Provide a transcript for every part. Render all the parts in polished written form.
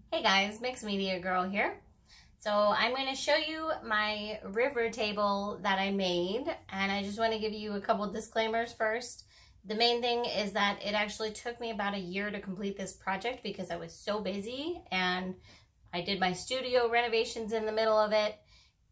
Hey guys, Mixed Media Girl here. So I'm going to show you my river table that I made, and I just want to give you a couple disclaimers first. The main thing is that it actually took me about a year to complete this project because I was so busy and I did my studio renovations in the middle of it,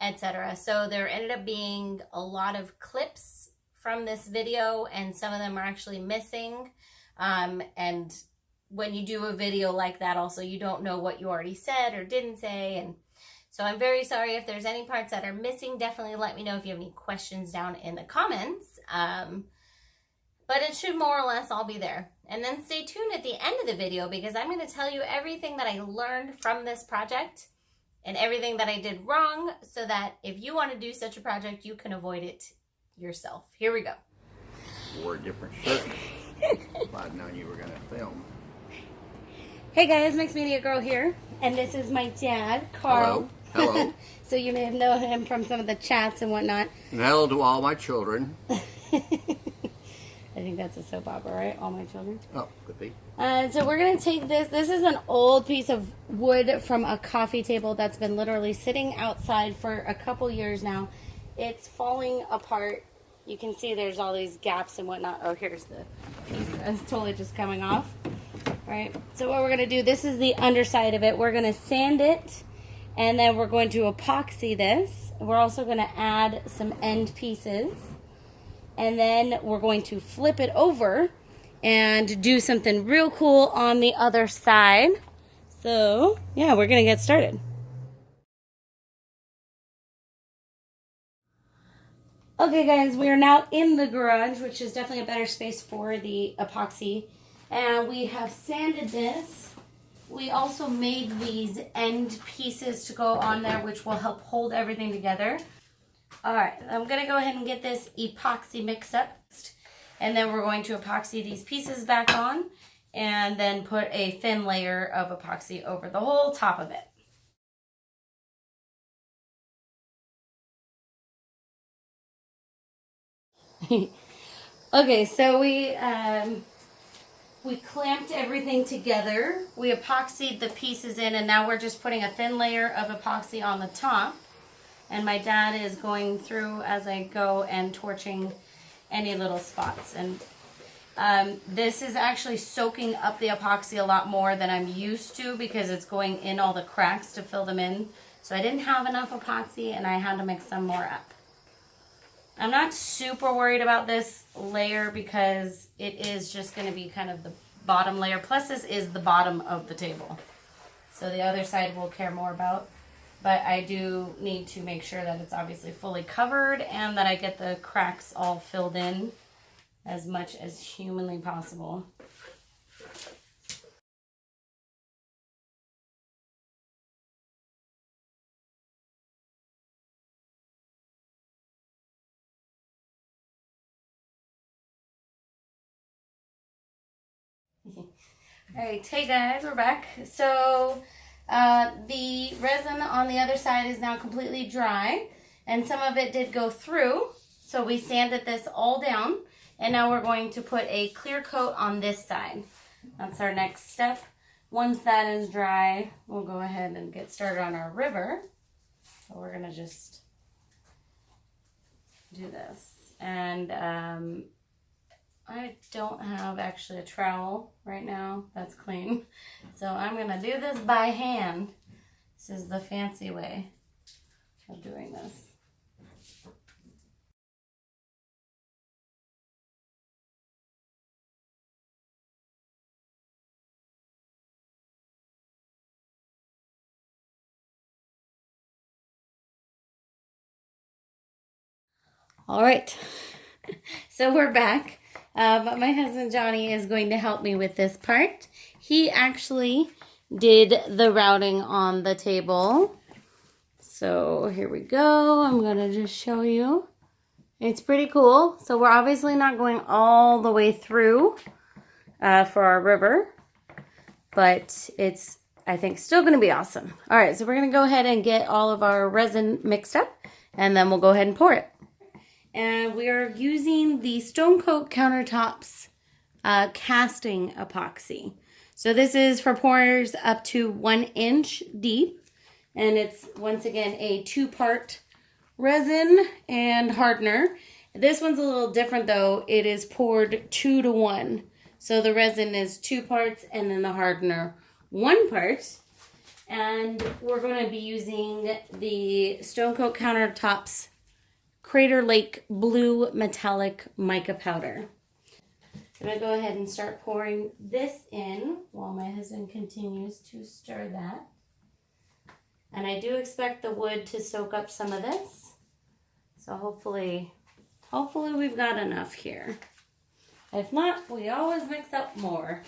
etc. So there ended up being a lot of clips from this video and some of them are actually missing. And when you do a video like that, also you don't know what you already said or didn't say, and so I'm very sorry if there's any parts that are missing. Definitely let me know if you have any questions down in the comments, but it should more or less all be there. And then stay tuned at the end of the video because I'm going to tell you everything that I learned from this project and everything that I did wrong, so that if you want to do such a project you can avoid it yourself. Here we go. Wore a different shirt. If I'd known you were going to film. Hey guys, Mixed Media Girl here, and this is my dad, Carl. Hello. Hello. So you may have known him from some of the chats and whatnot. And hello to all my children. I think that's a soap opera, right? All my children. Oh, could be. So we're going to take this. This is an old piece of wood from a coffee table that's been literally sitting outside for a couple years now. It's falling apart. You can see there's all these gaps and whatnot. Oh, here's the piece that's totally just coming off. Right, so what we're going to do, this is the underside of it. We're going to sand it, and then we're going to epoxy this. We're also going to add some end pieces, and then we're going to flip it over and do something real cool on the other side. So, yeah, we're going to get started. Okay, guys, we are now in the garage, which is definitely a better space for the epoxy. And we have sanded this. We also made these end pieces to go on there, which will help hold everything together. All right, I'm gonna go ahead and get this epoxy mixed up. And then we're going to epoxy these pieces back on and then put a thin layer of epoxy over the whole top of it. Okay, so we clamped everything together. We epoxied the pieces in, and now we're just putting a thin layer of epoxy on the top. And my dad is going through as I go and torching any little spots. And this is actually soaking up the epoxy a lot more than I'm used to because it's going in all the cracks to fill them in. So I didn't have enough epoxy and I had to mix some more up. I'm not super worried about this layer because it is just going to be kind of the bottom layer. Plus this is the bottom of the table. So the other side we'll care more about. But I do need to make sure that it's obviously fully covered and that I get the cracks all filled in as much as humanly possible. Alright, hey guys, we're back. So the resin on the other side is now completely dry, and some of it did go through, so we sanded this all down, and now we're going to put a clear coat on this side. That's our next step. Once that is dry, we'll go ahead and get started on our river. So we're going to just do this. And I don't have actually a trowel right now that's clean, so I'm gonna do this by hand. This is the fancy way of doing this. All right, so we're back. But my husband Johnny is going to help me with this part. He actually did the routing on the table. So here we go. I'm going to just show you. It's pretty cool. So we're obviously not going all the way through for our river, but it's, I think, still going to be awesome. All right, so we're going to go ahead and get all of our resin mixed up, and then we'll go ahead and pour it. And we are using the Stone Coat Countertops casting epoxy. So this is for pourers up to 1 inch deep. And it's, once again, a 2-part resin and hardener. This one's a little different though. It is poured 2 to 1. So the resin is 2 parts and then the hardener 1 part. And we're going to be using the Stone Coat Countertops Crater Lake Blue Metallic Mica Powder. I'm going to go ahead and start pouring this in while my husband continues to stir that. And I do expect the wood to soak up some of this. So hopefully we've got enough here. If not, we always mix up more.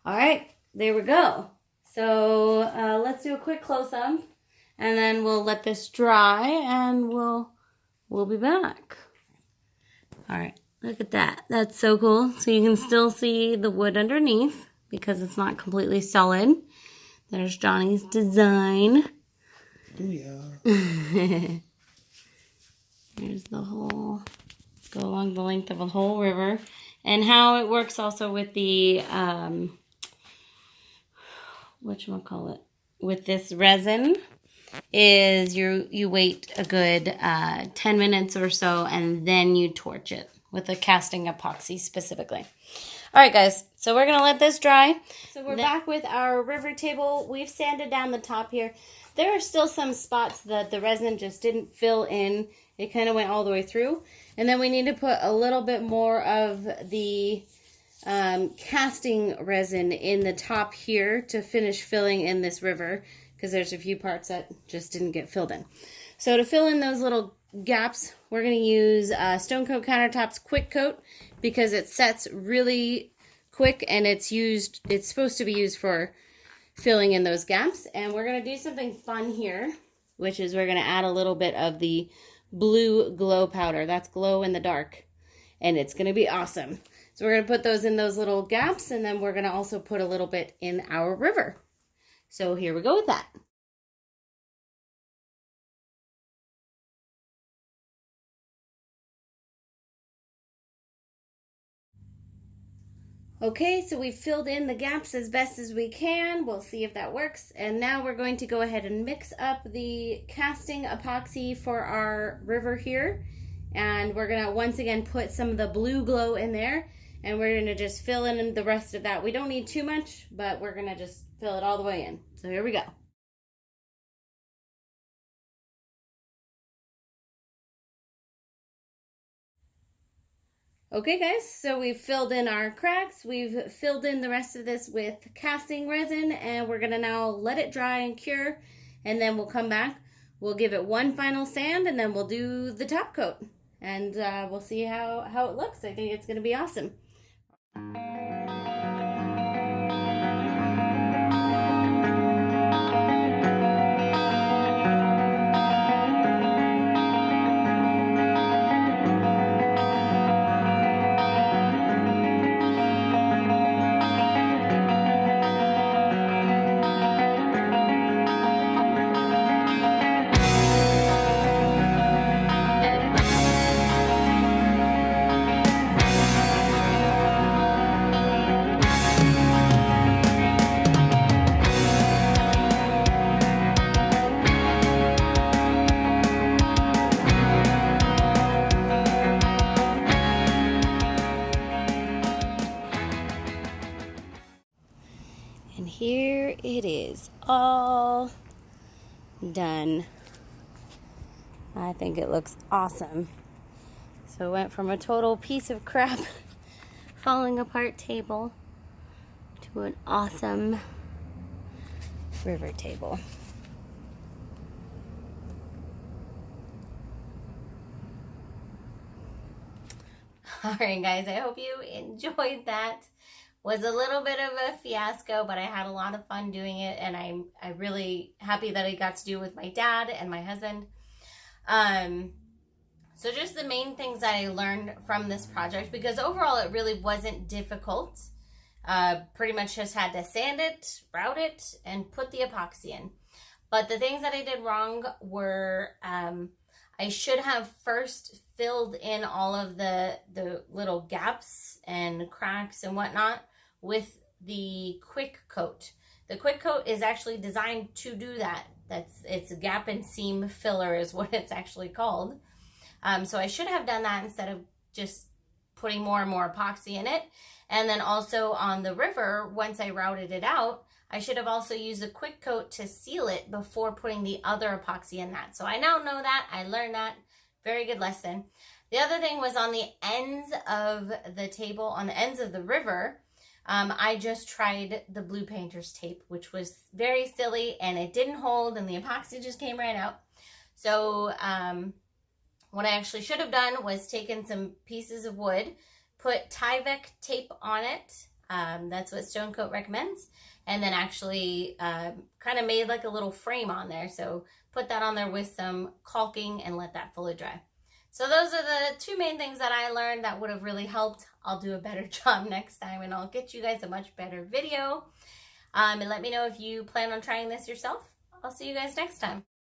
All right, there we go. So let's do a quick close-up, and then we'll let this dry, and we'll be back. All right, look at that. That's so cool. So you can still see the wood underneath because it's not completely solid. There's Johnny's design. Booyah. There's the whole, go along the length of a whole river. And how it works also with the, whatchamacallit, with this resin is you wait a good 10 minutes or so, and then you torch it with a casting epoxy specifically. All right, guys, so we're going to let this dry. So we're back with our river table. We've sanded down the top here. There are still some spots that the resin just didn't fill in. It kind of went all the way through. And then we need to put a little bit more of the casting resin in the top here to finish filling in this river, because there's a few parts that just didn't get filled in. So to fill in those little gaps, we're going to use Stone Coat Countertops Quick Coat, because it sets really quick, and it's supposed to be used for filling in those gaps. And we're going to do something fun here, which is we're going to add a little bit of the blue glow powder. That's glow in the dark, and it's going to be awesome. So we're going to put those in those little gaps, and then we're going to also put a little bit in our river. So here we go with that. Okay, so we've filled in the gaps as best as we can. We'll see if that works. And now we're going to go ahead and mix up the casting epoxy for our river here. And we're going to once again put some of the blue glow in there. And we're going to just fill in the rest of that. We don't need too much, but we're going to just fill it all the way in. So here we go. Okay guys, so we've filled in our cracks, we've filled in the rest of this with casting resin, and we're gonna now let it dry and cure, and then we'll come back, we'll give it one final sand, and then we'll do the top coat, and we'll see how it looks. I think it's gonna be awesome. And here it is, all done. I think it looks awesome. So it went from a total piece of crap, falling apart table to an awesome river table. Alright guys, I hope you enjoyed that. Was a little bit of a fiasco, but I had a lot of fun doing it, and I'm really happy that I got to do it with my dad and my husband. So just the main things that I learned from this project, because overall it really wasn't difficult. Pretty much just had to sand it, route it, and put the epoxy in. But the things that I did wrong were I should have first filled in all of the little gaps and cracks and whatnot with the quick coat. The quick coat is actually designed to do that. It's a gap and seam filler is what it's actually called. So I should have done that instead of just putting more and more epoxy in it. And then also on the river, once I routed it out, I should have also used a quick coat to seal it before putting the other epoxy in that. So I now know that. I learned that. Very good lesson. The other thing was on the ends of the table, on the ends of the river, I just tried the blue painter's tape, which was very silly, and it didn't hold, and the epoxy just came right out. So what I actually should have done was taken some pieces of wood, put Tyvek tape on it. That's what Stone Coat recommends. And then actually kind of made like a little frame on there. So put that on there with some caulking and let that fully dry. So those are the two main things that I learned that would have really helped. I'll do a better job next time, and I'll get you guys a much better video. And let me know if you plan on trying this yourself. I'll see you guys next time.